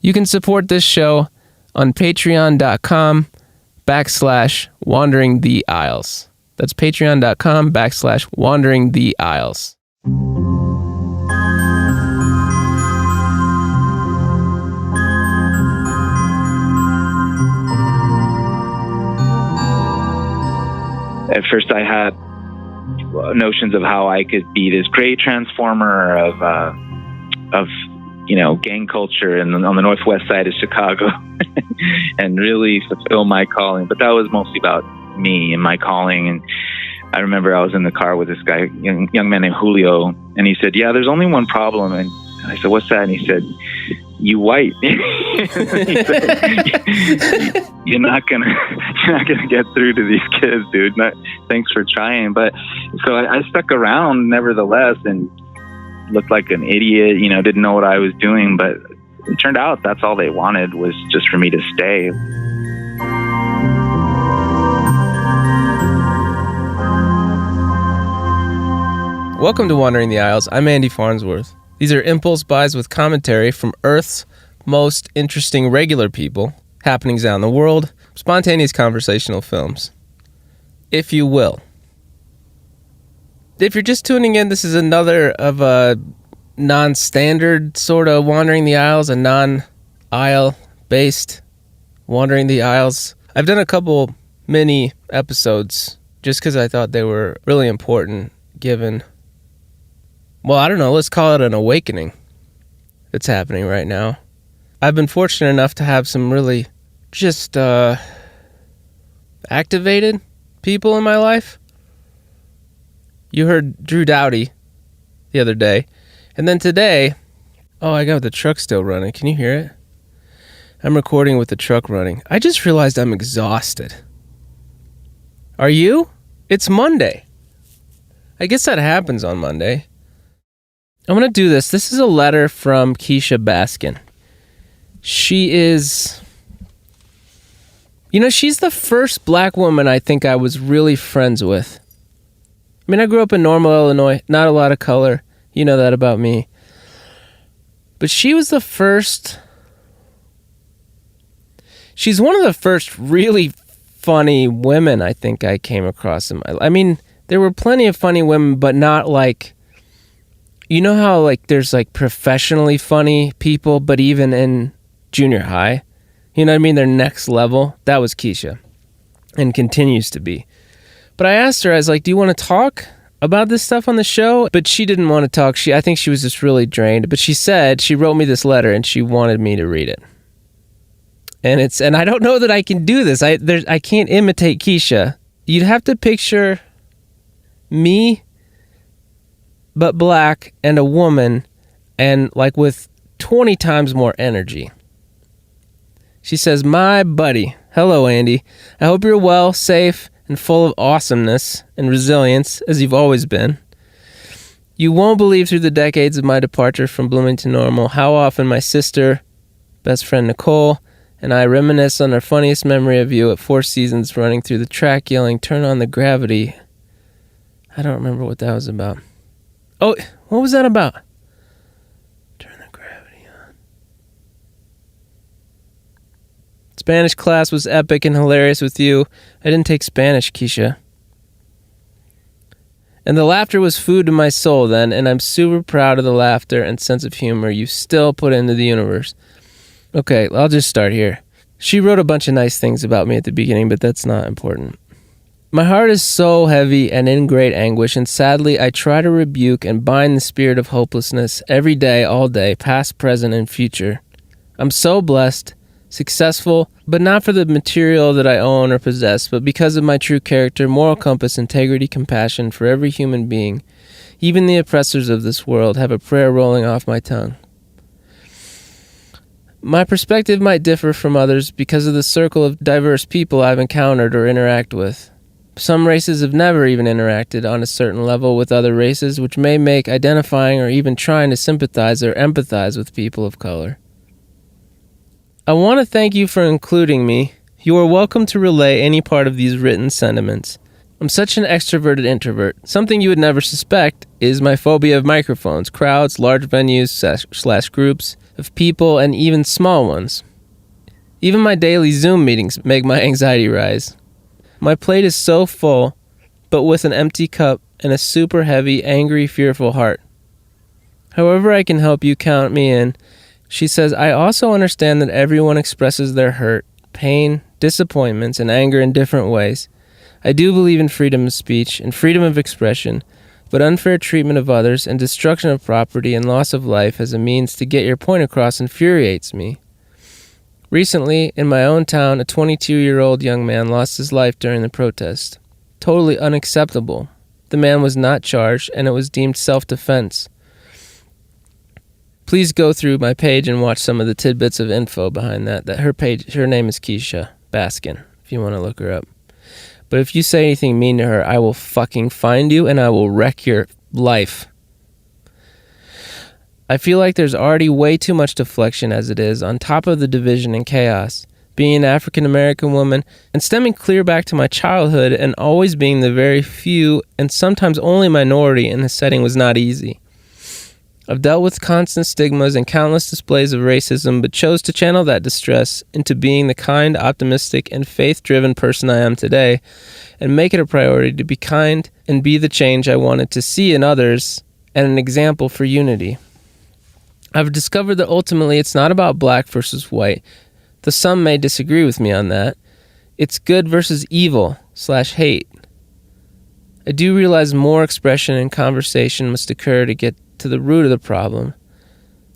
You can support this show on patreon.com/wandering the aisles. That's patreon.com/wandering the aisles. At first I had notions of how I could be this great transformer of gang culture on the northwest side of Chicago and really fulfill my calling. But that was mostly about me and my calling. And I remember I was in the car with this guy, young man named Julio, and he said, "Yeah, there's only one problem." And I said, "What's that?" And he said, "You white." He said, you're not gonna get through to these kids, dude. Thanks for trying. But so I stuck around nevertheless and looked like an idiot, didn't know what I was doing. But it turned out that's all they wanted, was just for me to stay. Welcome to Wandering the Aisles. I'm Andy Farnsworth. These are impulse buys with commentary from Earth's most interesting regular people, happenings out in the world, spontaneous conversational films, if you will. If you're just tuning in, this is another of a non-standard sort of Wandering the Aisles, a non-aisle-based Wandering the Aisles. I've done a couple mini episodes just because I thought they were really important given... Well, I don't know, let's call it an awakening that's happening right now. I've been fortunate enough to have some really just activated people in my life. You heard Drew Dowdy the other day. And then today, I got the truck still running. Can you hear it? I'm recording with the truck running. I just realized I'm exhausted. Are you? It's Monday. I guess that happens on Monday. I'm going to do this. This is a letter from Kisha Baskin. She is... she's the first black woman I think I was really friends with. I mean, I grew up in Normal, Illinois. Not a lot of color. You know that about me. But she was the first... She's one of the first really funny women I think I came across in my life. I mean, there were plenty of funny women, but not like... You know how there's professionally funny people, but even in junior high, you know what I mean? They're next level. That was Kisha and continues to be. But I asked her, I was like, do you want to talk about this stuff on the show? But she didn't want to talk. I think she was just really drained. But she said, she wrote me this letter and she wanted me to read it. And I don't know that I can do this. I can't imitate Kisha. You'd have to picture me, but black, and a woman, and with 20 times more energy. She says, "My buddy, hello Andy. I hope you're well, safe, and full of awesomeness and resilience, as you've always been. You won't believe through the decades of my departure from Bloomington Normal how often my sister, best friend Nicole, and I reminisce on our funniest memory of you at Four Seasons running through the track yelling, 'Turn on the gravity.'" I don't remember what that was about. Oh, what was that about? Turn the gravity on. Spanish class was epic and hilarious with you. I didn't take Spanish, Kisha. And the laughter was food to my soul then, and I'm super proud of the laughter and sense of humor you still put into the universe. Okay, I'll just start here. She wrote a bunch of nice things about me at the beginning, but that's not important. My heart is so heavy and in great anguish, and sadly I try to rebuke and bind the spirit of hopelessness every day, all day, past, present, and future. I'm so blessed, successful, but not for the material that I own or possess, but because of my true character, moral compass, integrity, compassion for every human being. Even the oppressors of this world have a prayer rolling off my tongue. My perspective might differ from others because of the circle of diverse people I've encountered or interact with. Some races have never even interacted on a certain level with other races, which may make identifying or even trying to sympathize or empathize with people of color. I want to thank you for including me. You are welcome to relay any part of these written sentiments. I'm such an extroverted introvert. Something you would never suspect is my phobia of microphones, crowds, large venues / groups, of people and even small ones. Even my daily Zoom meetings make my anxiety rise. My plate is so full, but with an empty cup and a super heavy, angry, fearful heart. However I can help you, count me in. She says, I also understand that everyone expresses their hurt, pain, disappointments, and anger in different ways. I do believe in freedom of speech and freedom of expression, but unfair treatment of others and destruction of property and loss of life as a means to get your point across infuriates me. Recently, in my own town, a 22-year-old young man lost his life during the protest. Totally unacceptable. The man was not charged, and it was deemed self-defense. Please go through my page and watch some of the tidbits of info behind that. Her name is Kisha Baskin, if you want to look her up. But if you say anything mean to her, I will fucking find you and I will wreck your life. I feel like there's already way too much deflection as it is, on top of the division and chaos. Being an African-American woman, and stemming clear back to my childhood, and always being the very few, and sometimes only minority in the setting was not easy. I've dealt with constant stigmas and countless displays of racism, but chose to channel that distress into being the kind, optimistic, and faith-driven person I am today, and make it a priority to be kind and be the change I wanted to see in others, and an example for unity. I've discovered that ultimately it's not about black versus white, though some may disagree with me on that. It's good versus evil/hate. I do realize more expression and conversation must occur to get to the root of the problem.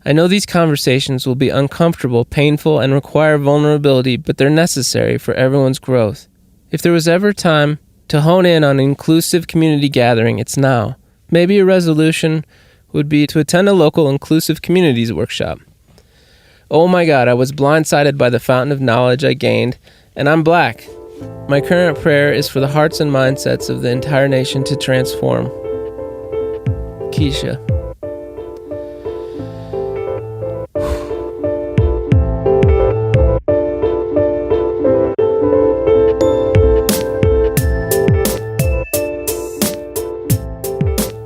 I know these conversations will be uncomfortable, painful, and require vulnerability, but they're necessary for everyone's growth. If there was ever time to hone in on an inclusive community gathering, it's now. Maybe a resolution would be to attend a local inclusive communities workshop. Oh my God, I was blindsided by the fountain of knowledge I gained, and I'm black. My current prayer is for the hearts and mindsets of the entire nation to transform. Kisha.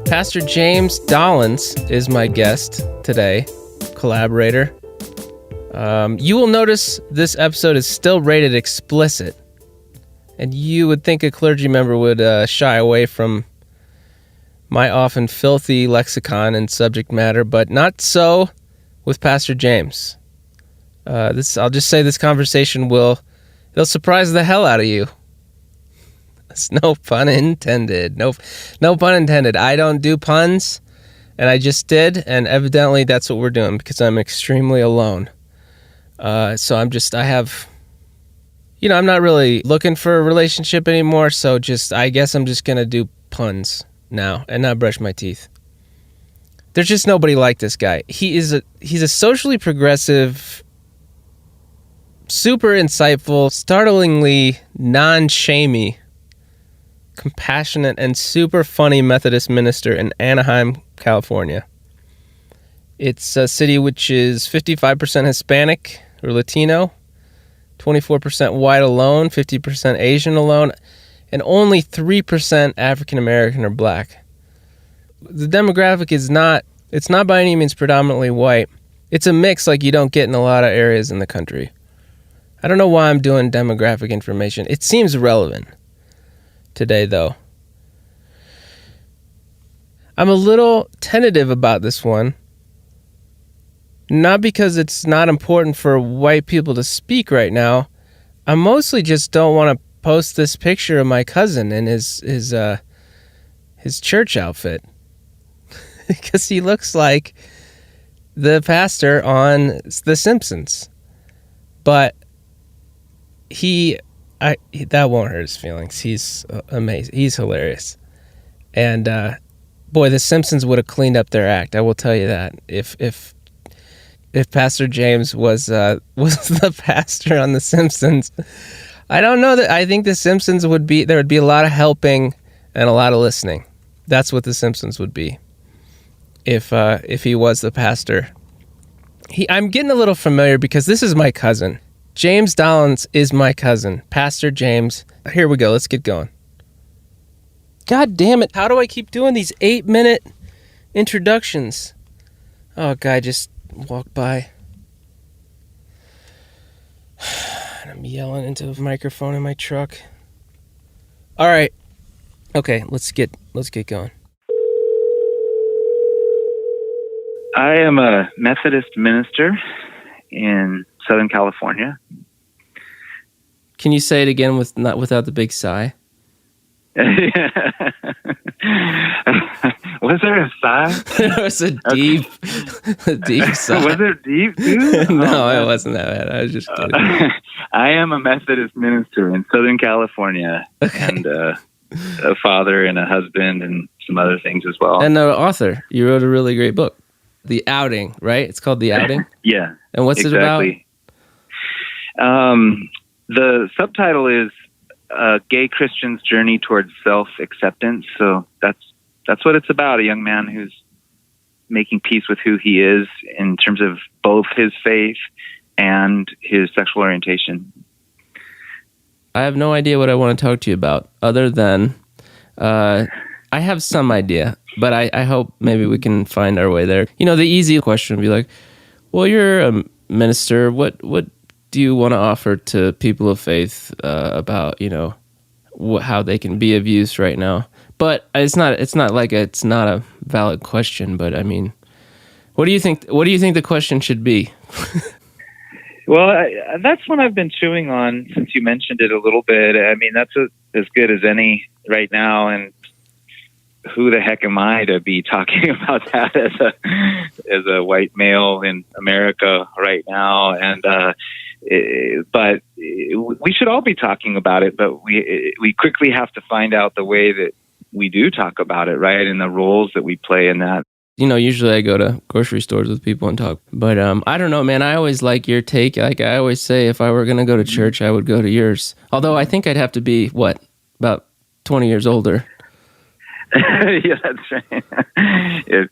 Pastor James Dollins is my guest today, collaborator. You will notice this episode is still rated explicit, and you would think a clergy member would shy away from my often filthy lexicon and subject matter, but not so with Pastor James. I'll just say this conversation it'll surprise the hell out of you. That's no pun intended. No pun intended. I don't do puns, and I just did, and evidently that's what we're doing because I'm extremely alone. So I'm not really looking for a relationship anymore, so I guess I'm just going to do puns now and not brush my teeth. There's just nobody like this guy. He's a socially progressive, super insightful, startlingly non-shamey, compassionate, and super funny Methodist minister in Anaheim, California. It's a city which is 55% Hispanic or Latino, 24% white alone, 50% Asian alone, and only 3% African American or black. The demographic it's not by any means predominantly white. It's a mix like you don't get in a lot of areas in the country. I don't know why I'm doing demographic information. It seems relevant today, though. I'm a little tentative about this one. Not because it's not important for white people to speak right now. I mostly just don't want to post this picture of my cousin in his church outfit. Because he looks like the pastor on The Simpsons. But that won't hurt his feelings. He's amazing. He's hilarious. And boy, The Simpsons would have cleaned up their act. I will tell you that. If Pastor James was the pastor on The Simpsons, I don't know that. I think The Simpsons there would be a lot of helping and a lot of listening. That's what The Simpsons would be if he was the pastor. I'm getting a little familiar because this is my cousin. James Dollins is my cousin. Pastor James. Here we go. Let's get going. God damn it. How do I keep doing these 8-minute introductions? Oh, guy just walked by. I'm yelling into a microphone in my truck. All right. Okay, let's get going. I am a Methodist minister in Southern California. Can you say it again without the big sigh? Was there a sigh? It was a deep sigh. Was it deep, too? No, it wasn't that bad. I was just kidding. I am a Methodist minister in Southern California, and a father and a husband and some other things as well. And an author. You wrote a really great book. The Outing, right? It's called The Outing? Yeah. And what's it about? The subtitle is Gay Christian's Journey Towards Self-Acceptance. So that's what it's about, a young man who's making peace with who he is in terms of both his faith and his sexual orientation. I have no idea what I want to talk to you about, other than I have some idea, but I hope maybe we can find our way there. You know, the easy question would be like, well, you're a minister. What do you want to offer to people of faith about, you know, how they can be of use right now? But it's not a valid question. But I mean, what do you think the question should be? Well, that's one I've been chewing on since you mentioned it a little bit. I mean, that's as good as any right now. And who the heck am I to be talking about that as a white male in America right now? And but we should all be talking about it. But we quickly have to find out the way that we do talk about it, right? And the roles that we play in that. You know, usually I go to grocery stores with people and talk. But I don't know, man. I always like your take. Like I always say, if I were going to go to church, I would go to yours. Although I think I'd have to be, about 20 years older. Yeah, that's right.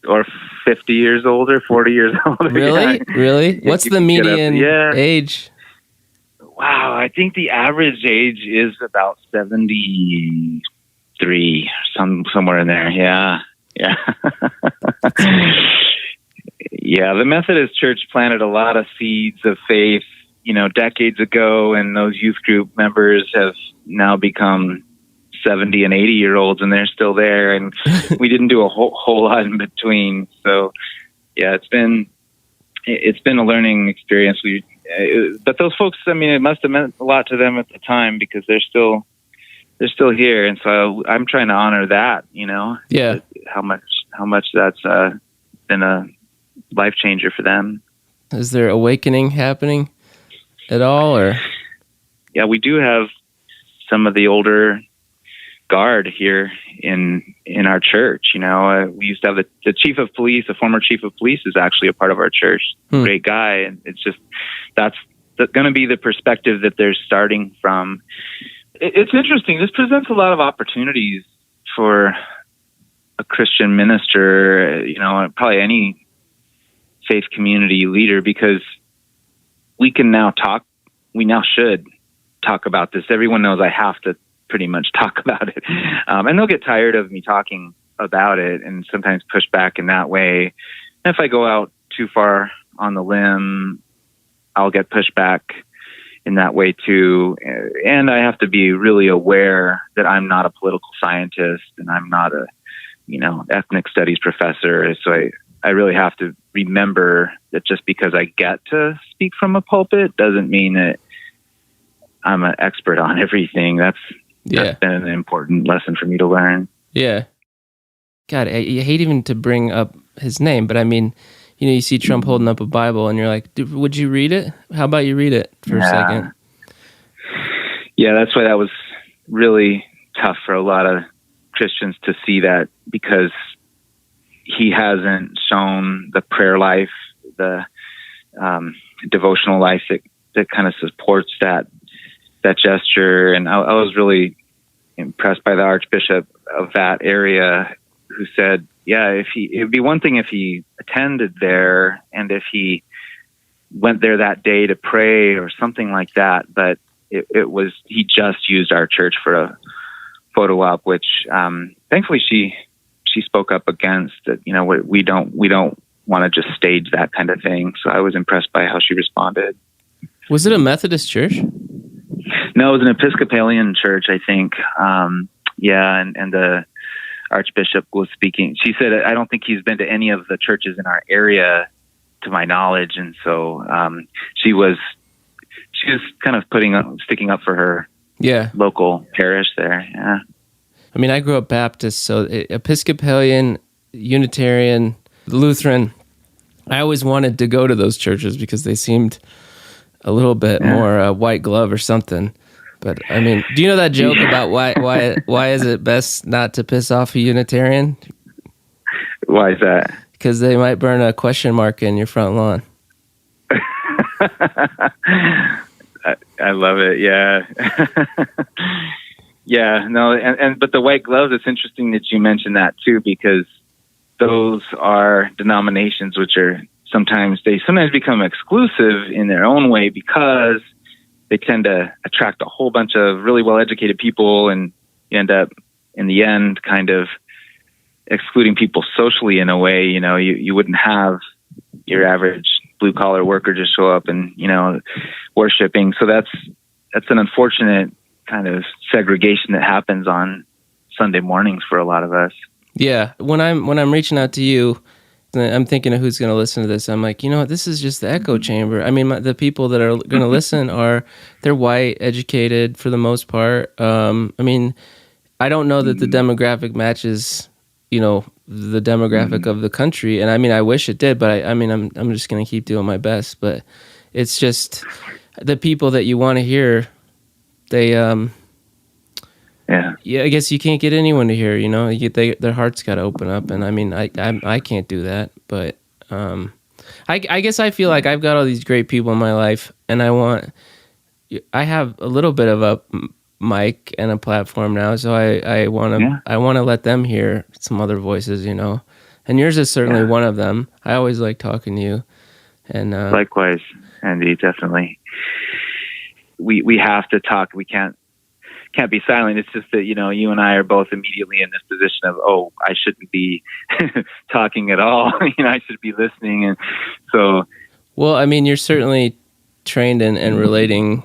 Or 50 years older, 40 years older. Really? Yeah. What's the median age? Wow, I think the average age is about 73, somewhere in there. Yeah. Yeah, the Methodist Church planted a lot of seeds of faith, you know, decades ago, and those youth group members have now become 70 and 80-year-olds, and they're still there, and we didn't do a whole lot in between. So, yeah, it's been a learning experience. But those folks, I mean, it must have meant a lot to them at the time because they're still here, and so I'm trying to honor that. You know, yeah, how much that's been a life changer for them. Is there awakening happening at all, or? Yeah, we do have some of the older guard here in our church. You know, we used to have the chief of police, the former chief of police, is actually a part of our church. Great guy, and it's just that's going to be the perspective that they're starting from. It's interesting. This presents a lot of opportunities for a Christian minister, you know, probably any faith community leader, because we can now talk. We now should talk about this. Everyone knows I have to pretty much talk about it. And they'll get tired of me talking about it and sometimes push back in that way. And if I go out too far on the limb, I'll get pushed back in that way too. And I have to be really aware that I'm not a political scientist and I'm not a, you know, ethnic studies professor. So I really have to remember that just because I get to speak from a pulpit doesn't mean that I'm an expert on everything. That's been an important lesson for me to learn. Yeah. God, I hate even to bring up his name, but I mean, you know, you see Trump holding up a Bible and you're like, would you read it? How about you read it for a second? Yeah, that's why that was really tough for a lot of Christians to see that, because he hasn't shown the prayer life, the devotional life that kind of supports that gesture. And I was really impressed by the Archbishop of that area, who said, yeah, it'd be one thing if he attended there and if he went there that day to pray or something like that, but he just used our church for a photo op, which thankfully she spoke up against that. You know, we don't want to just stage that kind of thing. So I was impressed by how she responded. Was it a Methodist church? No, it was an Episcopalian church, I think. Yeah, and the Archbishop was speaking. She said, I don't think he's been to any of the churches in our area, to my knowledge, and so she was kind of sticking up for her local parish there. Yeah. I mean, I grew up Baptist, so Episcopalian, Unitarian, Lutheran. I always wanted to go to those churches because they seemed a little bit more white glove or something. But I mean, do you know that joke about why is it best not to piss off a Unitarian? Why is that? Because they might burn a question mark in your front lawn. I love it. Yeah. Yeah. No. But the white gloves, it's interesting that you mentioned that too, because those are denominations which are sometimes become exclusive in their own way because they tend to attract a whole bunch of really well-educated people, and you end up in the end kind of excluding people socially in a way. You wouldn't have your average blue-collar worker just show up and worshiping. So that's an unfortunate kind of segregation that happens on Sunday mornings for a lot of us. Yeah, when I'm reaching out to you, I'm thinking of who's going to listen to this. I'm like, you know what? This is just the echo chamber. I mean, the people that are going to listen they're white, educated for the most part. I mean, I don't know that the demographic matches, the demographic of the country. And I mean, I wish it did, but I'm just going to keep doing my best. But it's just the people that you want to hear, they, yeah, I guess you can't get anyone to hear, their hearts got to open up. And I mean, I can't do that, but I guess I feel like I've got all these great people in my life, and I have a little bit of a mic and a platform now, so I want to let them hear some other voices, and yours is certainly one of them. I always like talking to you, and likewise, Andy, definitely. We have to talk. We can't be silent. It's just that, you and I are both immediately in this position of, I shouldn't be talking at all. I should be listening. And so, well, I mean, you're certainly trained in relating,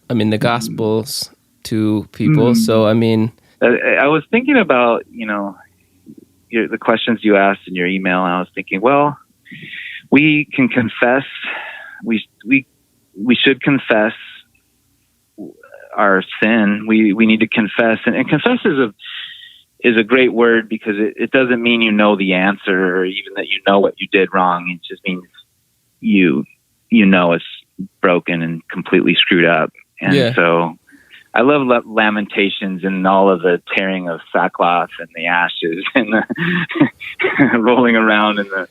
the Gospels to people. So, I mean, I was thinking about, the questions you asked in your email. And I was thinking, well, we can confess. We should confess our sin. We need to confess, and confess is a great word because it doesn't mean the answer or even that what you did wrong. It just means it's broken and completely screwed up. And so I love Lamentations and all of the tearing of sackcloth and the ashes and the rolling around in the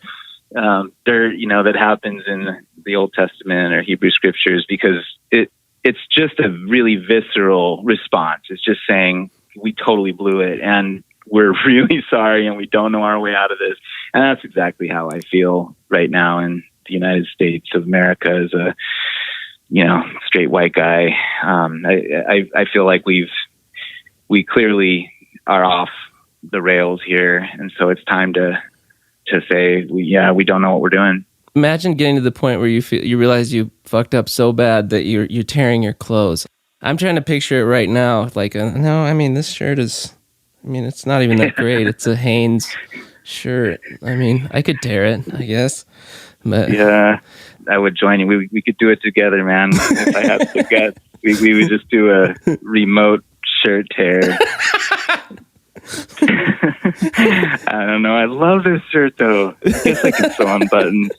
dirt, that happens in the Old Testament or Hebrew scriptures, because it's just a really visceral response. It's just saying we totally blew it and we're really sorry and we don't know our way out of this. And that's exactly how I feel right now in the United States of America as a, straight white guy. I feel like we clearly are off the rails here. And so it's time to say, we don't know what we're doing. Imagine getting to the point where you realize you fucked up so bad that you're tearing your clothes. I'm trying to picture it right now. Like, this shirt is, it's not even that great. It's a Hanes shirt. I could tear it, I guess. But yeah, I would join you. We could do it together, man. If I had the guts, we would just do a remote shirt tear. I don't know. I love this shirt, though. I guess I can sew on buttons.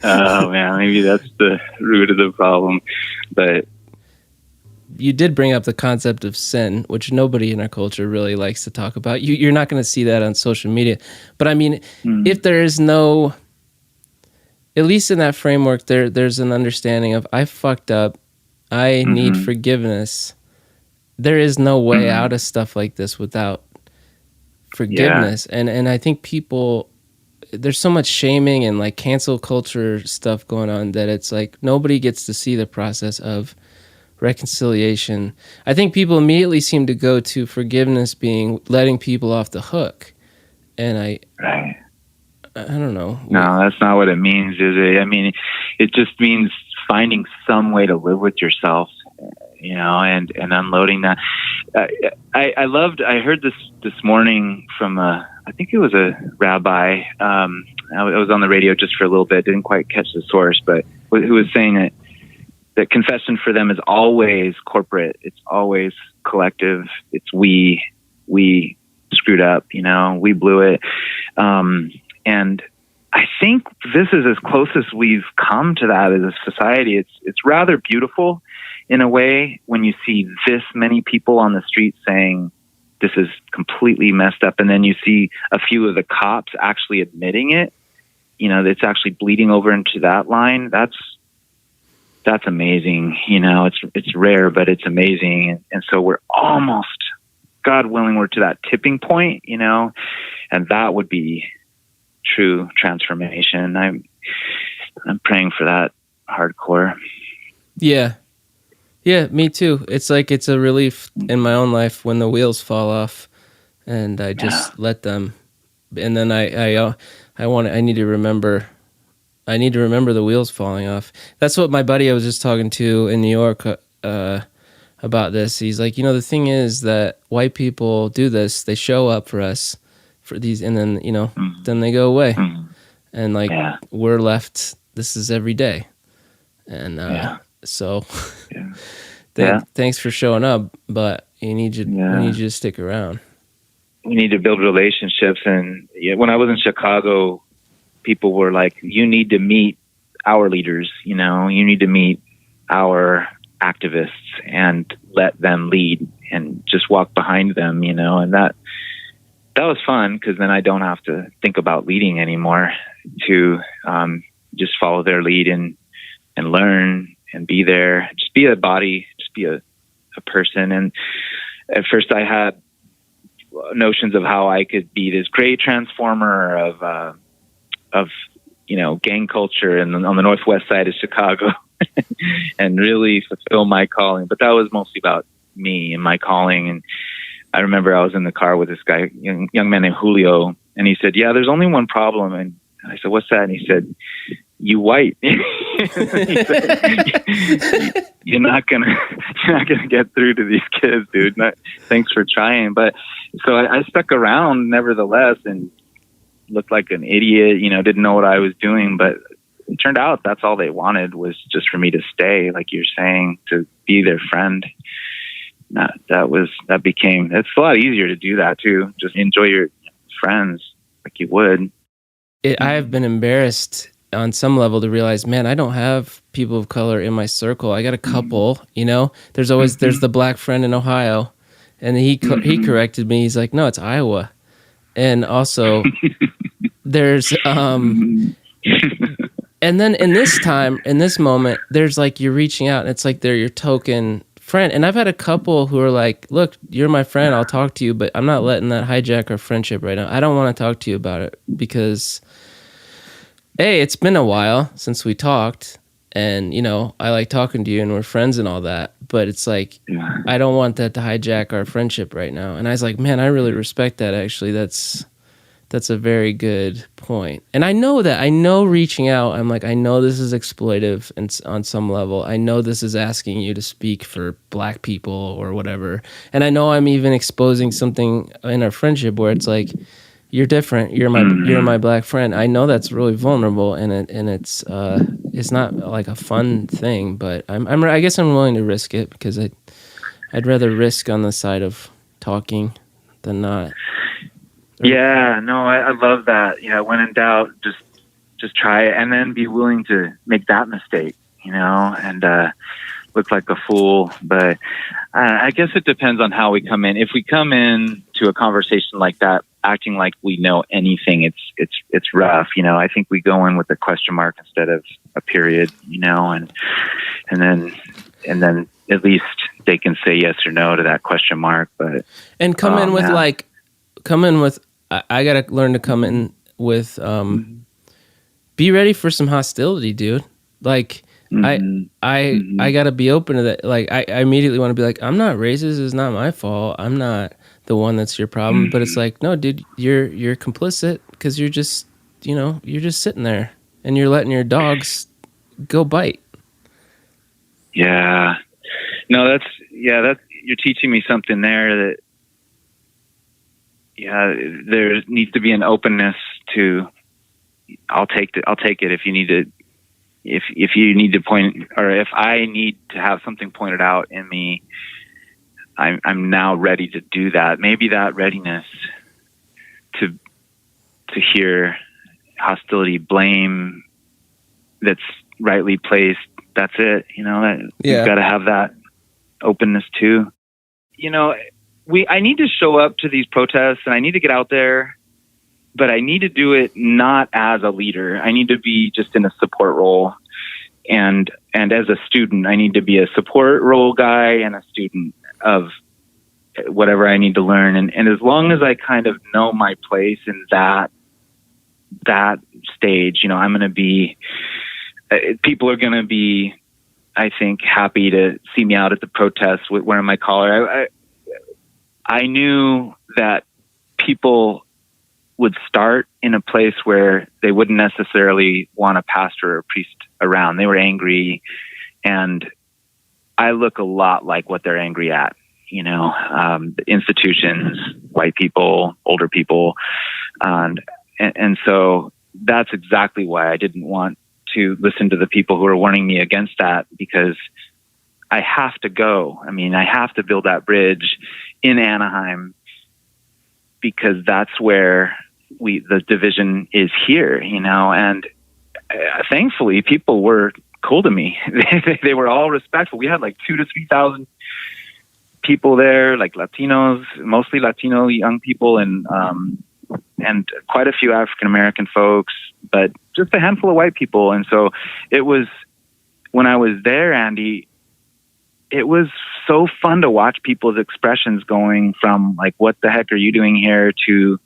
Oh, man. Maybe that's the root of the problem. But you did bring up the concept of sin, which nobody in our culture really likes to talk about. You're not going to see that on social media. But, if there is no... At least in that framework, there's an understanding of, I fucked up. I need forgiveness. There is no way out of stuff like this without forgiveness. Yeah. And I think people, there's so much shaming and like cancel culture stuff going on that it's like nobody gets to see the process of reconciliation. I think people immediately seem to go to forgiveness being letting people off the hook. And I don't know. No, that's not what it means, is it? It just means finding some way to live with yourself, and unloading that. I heard this morning from I think it was a rabbi. I was on the radio just for a little bit, didn't quite catch the source, but who was saying that confession for them is always corporate. It's always collective. It's we screwed up, we blew it. And I think this is as close as we've come to that as a society. It's rather beautiful in a way when you see this many people on the street saying this is completely messed up, and then you see a few of the cops actually admitting it. It's actually bleeding over into that line. That's amazing. It's rare, but it's amazing. And so we're almost, God willing, we're to that tipping point, and that would be true transformation. I'm praying for that hardcore. Yeah, me too. It's like it's a relief in my own life when the wheels fall off, and I just let them. And then I need to remember the wheels falling off. That's what my buddy I was just talking to in New York about this. He's like, the thing is that white people do this. They show up for us for these, and then then they go away, and we're left. This is every day, and so thanks for showing up. But we need you to stick around. We need to build relationships, and when I was in Chicago, people were like, "You need to meet our leaders. You need to meet our activists and let them lead, and just walk behind them." And that was fun because then I don't have to think about leading anymore. To just follow their lead and learn and be there. Just be a body. Just be a person. And at first, I had notions of how I could be this great transformer of gang culture and on the northwest side of Chicago and really fulfill my calling. But that was mostly about me and my calling. And I remember I was in the car with this guy, young man named Julio, and he said, "Yeah, there's only one problem." And I said, "What's that?" And he said, "You white." He said, you're not gonna get through to these kids, dude. Thanks for trying. But so I stuck around nevertheless and looked like an idiot, didn't know what I was doing, but it turned out that's all they wanted was just for me to stay, like you're saying, to be their friend. It's a lot easier to do that too. Just enjoy your friends like you would. I have been embarrassed on some level to realize, man, I don't have people of color in my circle. I got a couple, there's the black friend in Ohio, and he corrected me. He's like, "No, it's Iowa." And also there's, and then in this moment, there's like, you're reaching out and it's like, they're your token friend. And I've had a couple who are like, "Look, you're my friend. I'll talk to you, but I'm not letting that hijack our friendship right now. I don't want to talk to you about it because, hey, it's been a while since we talked, and, I like talking to you and we're friends and all that, but it's like, I don't want that to hijack our friendship right now." And I was like, man, I really respect that. Actually, that's a very good point. And I know reaching out, I'm like, I know this is exploitive and on some level. I know this is asking you to speak for black people or whatever. And I know I'm even exposing something in our friendship where it's like, you're different. You're my black friend. I know that's really vulnerable, and it's not like a fun thing. But I guess I'm willing to risk it because I'd rather risk on the side of talking than not. Yeah, no, I love that. When in doubt, just try it, and then be willing to make that mistake. And look like a fool. But I guess it depends on how we come in. If we come in to a conversation like that, acting like we know anything, it's rough. I think we go in with a question mark instead of a period, and then at least they can say yes or no to that question mark. But come in with I gotta learn to come in with be ready for some hostility, dude. Like I gotta be open to that. Like I immediately want to be like, I'm not racist. It's not my fault. I'm not the one that's your problem. But it's like, no, dude, you're complicit because you're just sitting there and you're letting your dogs go bite. Yeah. No, that's you're teaching me something there that, there needs to be an openness to, I'll take it if you need to, if you need to point, or if I need to have something pointed out in me, I'm now ready to do that. Maybe that readiness to hear hostility, blame that's rightly placed. That's it. You've got to have that openness too. I need to show up to these protests and I need to get out there, but I need to do it not as a leader. I need to be just in a support role. And as a student, I need to be a support role guy and a student of whatever I need to learn. And as long as I kind of know my place in that stage, I'm going to be, people are going to be, I think, happy to see me out at the protests wearing my collar. I knew that people would start in a place where they wouldn't necessarily want a pastor or a priest around. They were angry, and I look a lot like what they're angry at. The institutions, white people, older people, and so that's exactly why I didn't want to listen to the people who are warning me against that, because I have to go. I have to build that bridge in Anaheim, because that's where the division is here, and thankfully people were cool to me. They were all respectful. We had like 2,000 to 3,000 people there, like Latinos, mostly Latino young people, and quite a few African American folks, but just a handful of white people. And so it was, when I was there, Andy, it was so fun to watch people's expressions going from like, what the heck are you doing here, to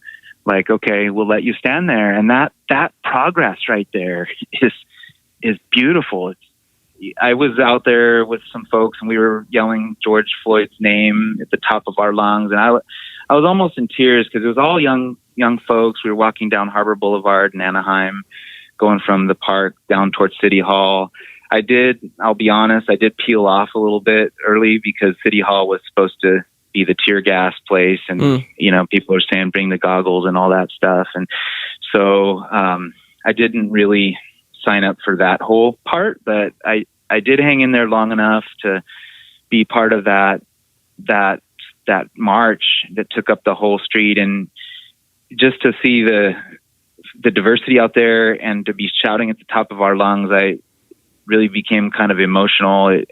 like, okay, we'll let you stand there. And that progress right there is beautiful. I was out there with some folks and we were yelling George Floyd's name at the top of our lungs. And I was almost in tears, because it was all young folks. We were walking down Harbor Boulevard in Anaheim, going from the park down towards City Hall. I'll be honest, I did peel off a little bit early, because City Hall was supposed to be the tear gas place. And, people are saying, bring the goggles and all that stuff. And so, I didn't really sign up for that whole part, but I did hang in there long enough to be part of that march that took up the whole street. And just to see the diversity out there and to be shouting at the top of our lungs, I really became kind of emotional.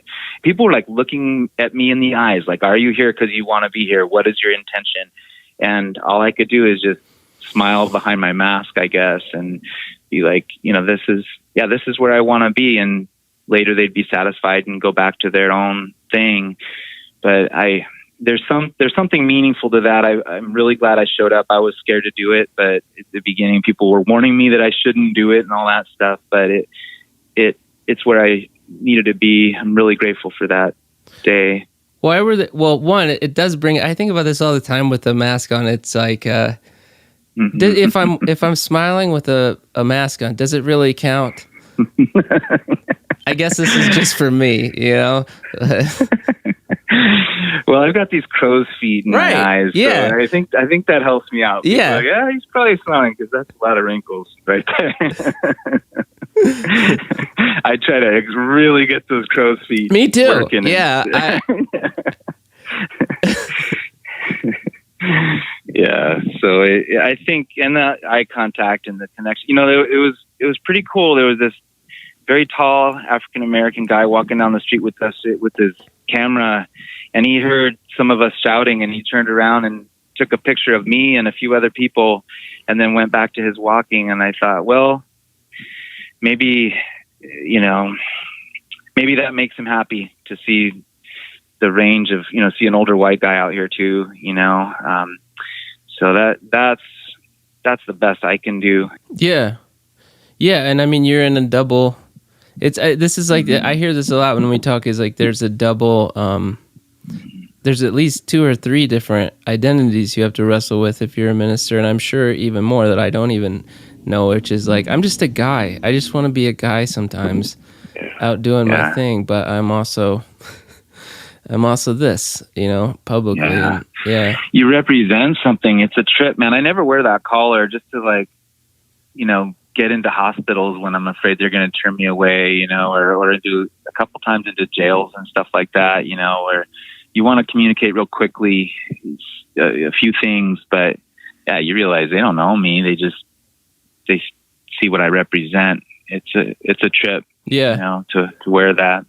People were like looking at me in the eyes, like, are you here because you want to be here? What is your intention? And all I could do is just smile behind my mask, I guess, and be like, this is where I want to be. And later they'd be satisfied and go back to their own thing. But there's something meaningful to that. I'm really glad I showed up. I was scared to do it, but at the beginning people were warning me that I shouldn't do it and all that stuff. But it's where I needed to be. I'm really grateful for that day. One, it does bring, I think about this all the time with the mask on. It's like, if I'm smiling with a mask on, does it really count? I guess this is just for me, Well, I've got these crow's feet in my eyes. Yeah. So I think that helps me out. Yeah. Like, he's probably smiling because that's a lot of wrinkles right there. I try to really get those crow's feet. Me too. Working. Yeah. Yeah. So I think, and the eye contact and the connection, it was pretty cool. There was this very tall African American guy walking down the street with us with his camera, and he heard some of us shouting, and he turned around and took a picture of me and a few other people, and then went back to his walking. And I thought, well, maybe that makes him happy to see the range of, see an older white guy out here too, so that's the best I can do. Yeah. And I mean, you're in a double, this is like, I hear this a lot when we talk, is like, there's a double, there's at least 2 or 3 different identities you have to wrestle with if you're a minister. And I'm sure even more that I don't even know, which is like, I'm just a guy. I just want to be a guy sometimes, out doing my thing, but I'm also this, publicly. Yeah. And, You represent something. It's a trip, man. I never wear that collar just to like, get into hospitals when I'm afraid they're going to turn me away, or do a couple times into jails and stuff like that, where you want to communicate real quickly, a few things, but yeah, you realize they don't know me. They see what I represent. It's a trip, to wear that.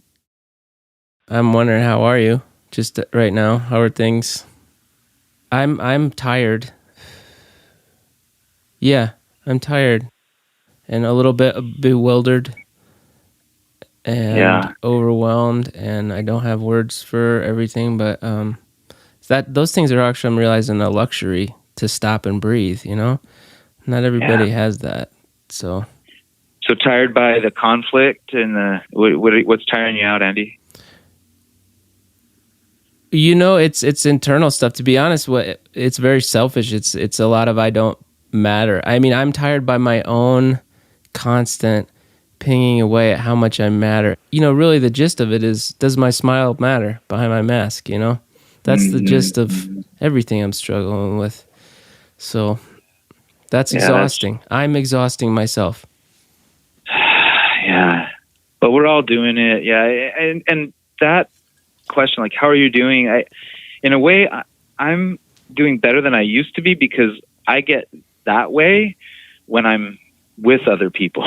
I'm wondering, how are you just right now? How are things? I'm tired. Yeah, I'm tired and a little bit bewildered and overwhelmed, and I don't have words for everything, but those things are actually, I'm realizing, a luxury to stop and breathe, Not everybody has that. So tired by the conflict and what's tiring you out, Andy? It's internal stuff. To be honest, it's very selfish. It's a lot of I don't matter. I mean, I'm tired by my own constant pinging away at how much I matter. Really the gist of it is, does my smile matter behind my mask? That's the gist of everything I'm struggling with. So that's exhausting. I'm exhausting myself. Yeah, but we're all doing it. Yeah, and that question, like, how are you doing? In a way, I'm doing better than I used to be, because I get that way when I'm with other people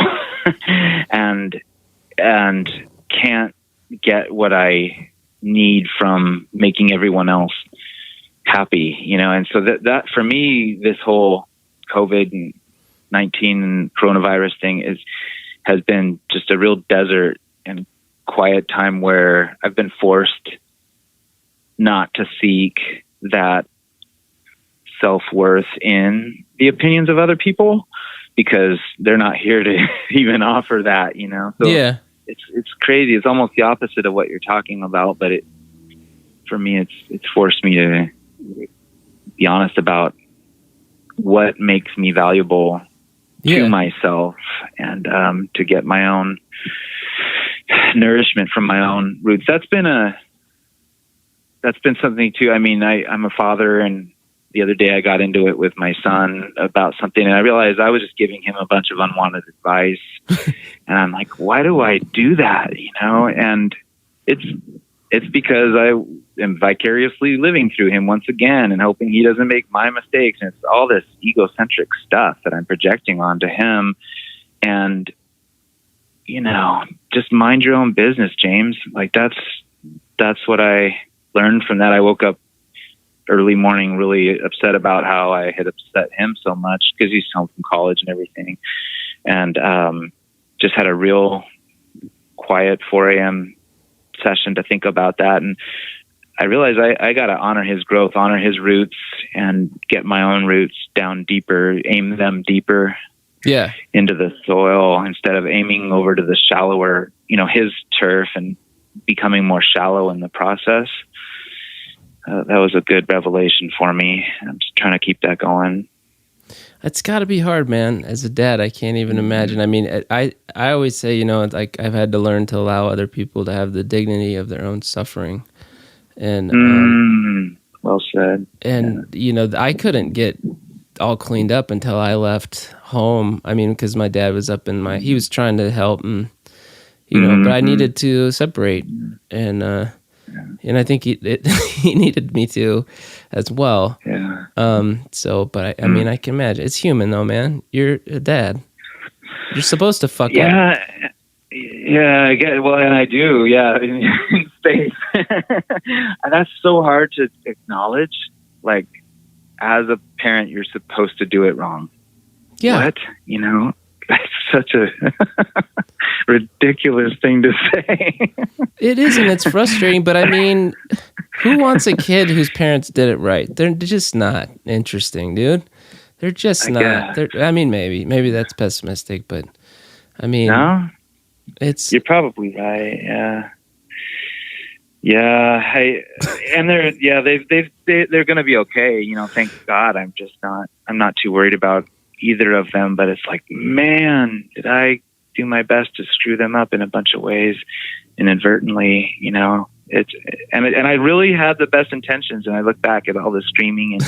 and can't get what I need from making everyone else happy, and so that for me, this whole COVID-19 and coronavirus thing has been just a real desert and quiet time where I've been forced not to seek that self-worth in the opinions of other people, because they're not here to even offer that, So yeah, it's crazy. It's almost the opposite of what you're talking about, but for me, it's forced me to be honest about what makes me valuable to myself, and to get my own nourishment from my own roots. That's been something too. I mean, I'm a father, and the other day I got into it with my son about something, and I realized I was just giving him a bunch of unwanted advice. And I'm like, why do I do that? And it's because I am vicariously living through him once again and hoping he doesn't make my mistakes. And it's all this egocentric stuff that I'm projecting onto him. And, just mind your own business, James. Like that's what I learned from that. I woke up early morning really upset about how I had upset him so much, because he's home from college and everything. And just had a real quiet 4 a.m. session to think about that. And I realized I got to honor his growth, honor his roots, and get my own roots down deeper, aim them deeper into the soil, instead of aiming over to the shallower, his turf, and becoming more shallow in the process. That was a good revelation for me. I'm just trying to keep that going. It's got to be hard, man. As a dad, I can't even imagine. I mean, I always say, like, I've had to learn to allow other people to have the dignity of their own suffering. And well said. And I couldn't get all cleaned up until I left home. I mean, because my dad was he was trying to help, and but I needed to separate, and I think he needed me to as well. Yeah. But I mean, I can imagine. It's human though, man. You're a dad. You're supposed to fuck up. Yeah, I get it. Well, and I do, in space. And that's so hard to acknowledge. Like, as a parent, you're supposed to do it wrong. Yeah. What? That's such a ridiculous thing to say. It is, and it's frustrating, but I mean, who wants a kid whose parents did it right? They're just not interesting, dude. They're just not. I mean, maybe that's pessimistic, but I mean, no, you're probably right. Yeah. Hey, and they're going to be okay. Thank God. I'm not too worried about either of them, but it's like, man, did I do my best to screw them up in a bunch of ways inadvertently, you know? And I really had the best intentions, and I look back at all the screaming and,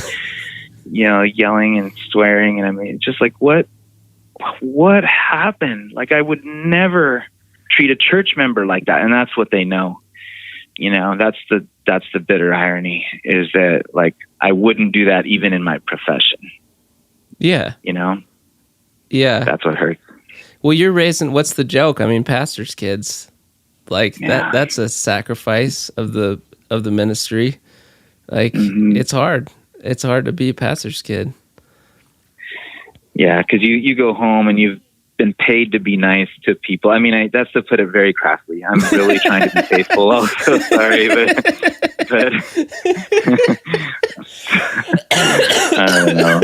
you know, yelling and swearing, and I mean, just like, what happened? Like, I would never treat a church member like that, and that's what they know. You know, that's the bitter irony, is that, like, I wouldn't do that even in my profession. Yeah. You know? Yeah. That's what hurts. Well, you're raising, what's the joke? I mean, pastors' kids, like, that's a sacrifice of the ministry. Like, it's hard. It's hard to be a pastor's kid. Yeah, because you go home and you've been paid to be nice to people. I mean, that's to put it very crassly. I'm really trying to be faithful. I'm so sorry, but I don't know.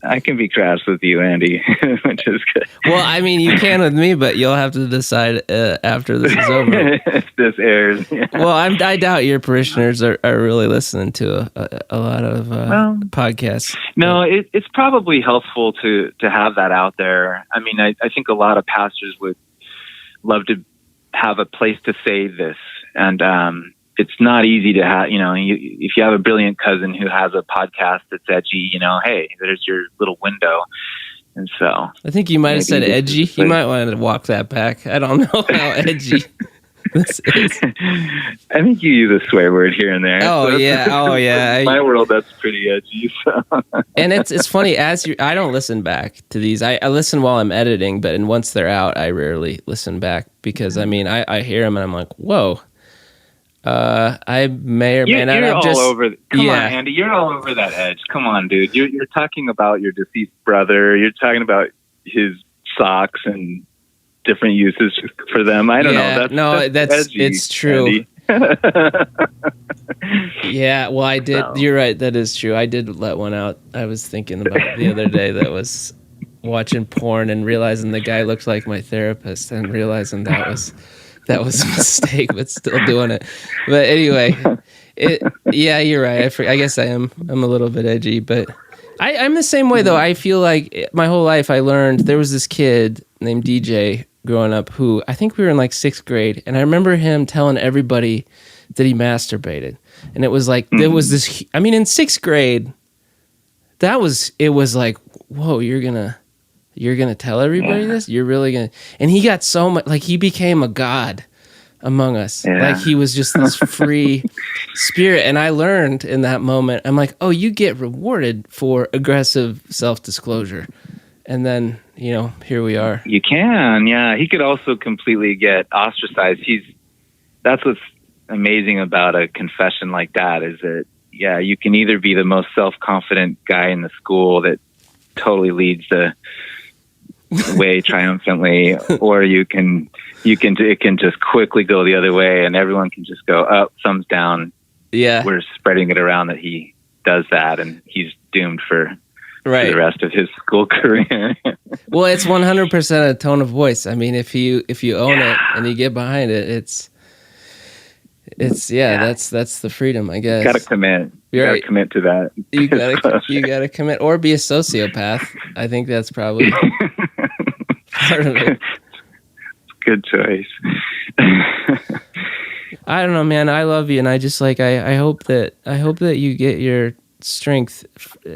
I can be crass with you, Andy, which is good. Well, I mean, you can with me, but you'll have to decide after this is over. If this airs. Yeah. Well, I doubt your parishioners are really listening to a lot of podcasts. No, it's probably helpful to have that out there. I mean, I think a lot of pastors would love to have a place to say this, and it's not easy to have, you know, if you have a brilliant cousin who has a podcast that's edgy, you know, hey, there's your little window. And so I think you might have said edgy. You might want to walk that back. I don't know how edgy this is. I think you use a swear word here and there. Oh, so yeah. In my world, that's pretty edgy. So. And it's funny, I don't listen back to these. I listen while I'm editing, but once they're out, I rarely listen back because, I mean, I hear them and I'm like, whoa. I may or may not have just... Come on, Andy, you're all over that edge. Come on, dude. You're talking about your deceased brother. You're talking about his socks and different uses for them. I don't know. That's edgy, it's true. Yeah, well, I did. So. You're right. That is true. I did let one out. I was thinking about the other day that was watching porn and realizing the guy looked like my therapist and realizing that was a mistake, but still doing it. But anyway, yeah, you're right. I guess I'm a little bit edgy, but I'm the same way though. I feel like my whole life I learned there was this kid named DJ growing up who I think we were in like 6th grade, and I remember him telling everybody that he masturbated, and it was like there was this. I mean, in 6th grade, it was like, whoa, you're gonna tell everybody this? You're really gonna? And he got so much, like he became a god among us. Yeah. Like he was just this free spirit. And I learned in that moment, I'm like, oh, you get rewarded for aggressive self-disclosure. And then, you know, here we are. You can, yeah. He could also completely get ostracized. That's what's amazing about a confession like that, is that, yeah, you can either be the most self-confident guy in the school that totally leads the way triumphantly, or it can just quickly go the other way, and everyone can just go up, thumbs down. Yeah, we're spreading it around that he does that, and he's doomed for the rest of his school career. Well, it's 100% a tone of voice. I mean, if you own it and you get behind it, it's that's the freedom, I guess. Got to commit. You got to commit to that. You got to commit, or be a sociopath. I think that's probably part of it. Good choice. I don't know, man. I love you, and I just like I hope that you get your strength,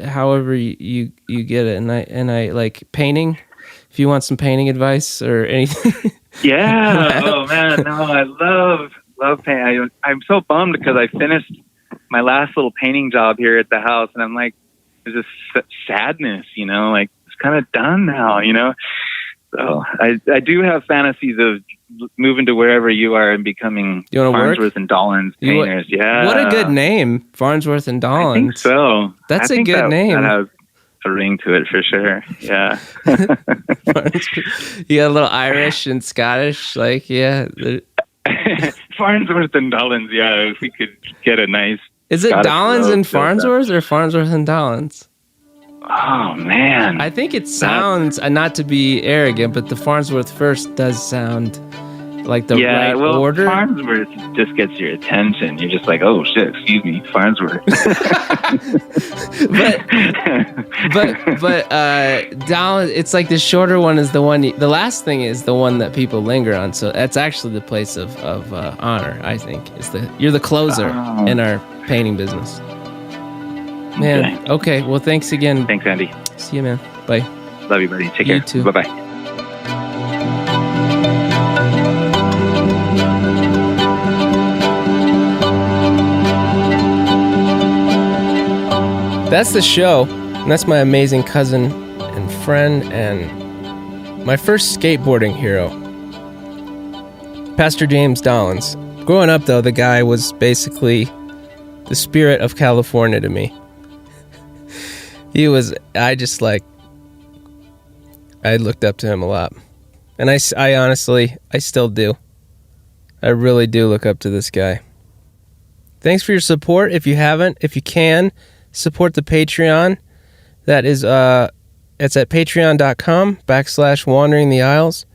however you get it, and I like painting. If you want some painting advice or anything. Yeah. Oh man, no, I love painting. I'm so bummed because I finished my last little painting job here at the house, and I'm like, there's this sadness, you know, like it's kind of done now, you know. So I do have fantasies of moving to wherever you are and becoming Farnsworth and Dollins painters. Yeah. What a good name, Farnsworth and Dollins. I think so. That's a good name. That has a ring to it for sure. Yeah. You got a little Irish and Scottish, like, yeah. Farnsworth and Dollins, yeah. If we could get a nice. Is it Scottish Dollins and Farnsworth or Farnsworth and Dollins? Oh man, I think it sounds, not to be arrogant, but the Farnsworth first does sound like the right order. Farnsworth just gets your attention. You're just like, oh shit, excuse me, Farnsworth. but Dollins, it's like the shorter one is the one. The last thing is the one that people linger on. So that's actually the place of honor. I think you're the closer in our painting business. Man, okay. Well, thanks again. Thanks, Andy. See you, man. Bye. Love you, buddy. Take care. You too. Bye-bye. That's the show. And that's my amazing cousin and friend and my first skateboarding hero, Pastor James Dollins. Growing up, though, the guy was basically the spirit of California to me. I looked up to him a lot. And I honestly, I still do. I really do look up to this guy. Thanks for your support. If you haven't, if you can, support the Patreon. That is, it's at patreon.com/wandering the aisles.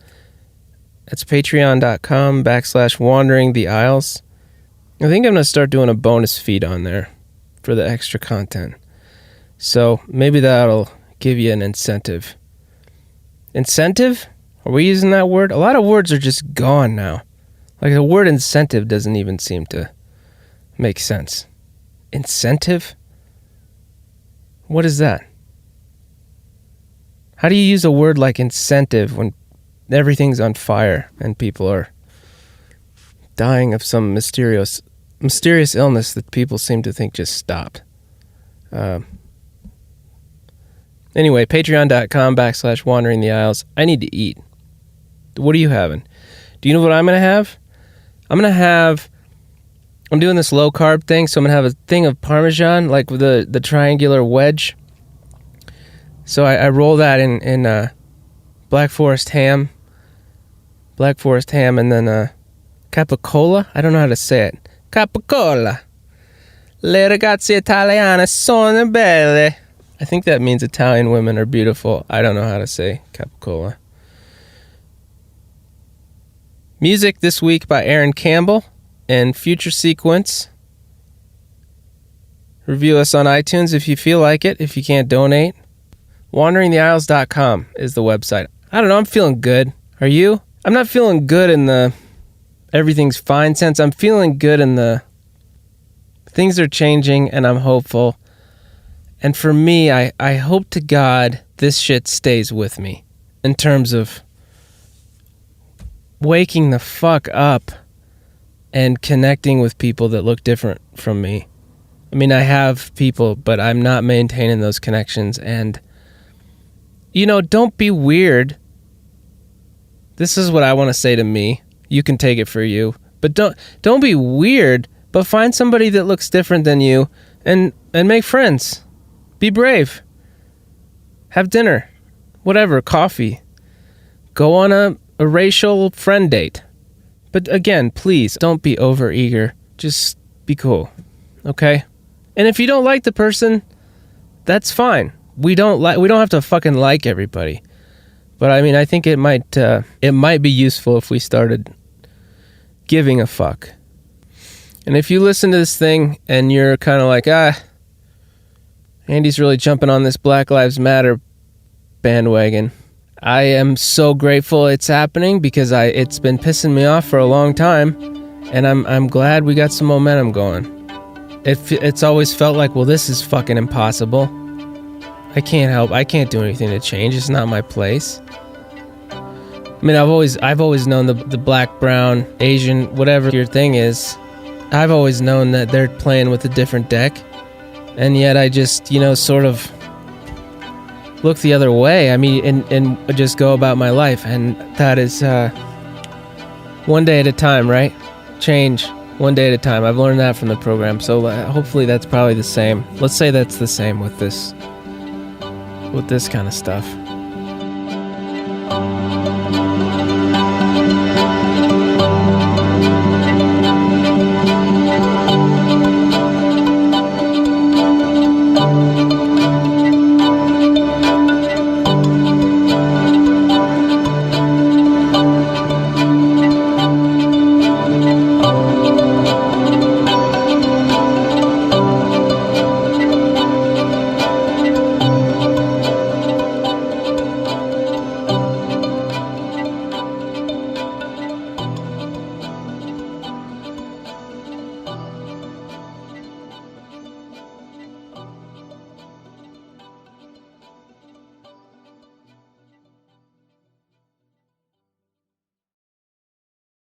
That's patreon.com/wandering the aisles. I think I'm going to start doing a bonus feed on there for the extra content. So maybe that'll give you an incentive. Incentive? Are we using that word? A lot of words are just gone now. Like the word incentive doesn't even seem to make sense. Incentive? What is that? How do you use a word like incentive when everything's on fire and people are dying of some mysterious illness that people seem to think just stopped? Anyway, patreon.com/wandering the aisles. I need to eat. What are you having? Do you know what I'm going to have? I'm doing this low carb thing, so I'm going to have a thing of Parmesan, like with the triangular wedge. So I roll that in Black Forest ham, and then capicola. I don't know how to say it. Capicola. Le ragazze italiane sono belle. I think that means Italian women are beautiful. I don't know how to say capicola. Music this week by Aaron Campbell and Future Sequence. Review us on iTunes if you feel like it, if you can't donate. WanderingTheAisles.com is the website. I don't know, I'm feeling good. Are you? I'm not feeling good in the everything's fine sense. I'm feeling good in the things are changing and I'm hopeful. And for me, I hope to God this shit stays with me in terms of waking the fuck up and connecting with people that look different from me. I mean, I have people, but I'm not maintaining those connections. And, don't be weird. This is what I want to say to me. You can take it for you. But don't be weird, but find somebody that looks different than you and make friends. Be brave. Have dinner. Whatever, coffee. Go on a racial friend date. But again, please, don't be overeager. Just be cool. Okay? And if you don't like the person, that's fine. We don't have to fucking like everybody. But I mean, I think it might be useful if we started giving a fuck. And if you listen to this thing and you're kind of like, Andy's really jumping on this Black Lives Matter bandwagon, I am so grateful it's happening because it's been pissing me off for a long time, and I'm glad we got some momentum going. It's always felt like, well, this is fucking impossible. I can't do anything to change. It's not my place. I mean, I've always known the black, brown, Asian, whatever your thing is. I've always known that they're playing with a different deck, and yet I just sort of look the other way. I mean, and just go about my life, and that is one day at a time, right? Change one day at a time. I've learned that from the program, so hopefully that's probably the same. Let's say that's the same with this kind of stuff.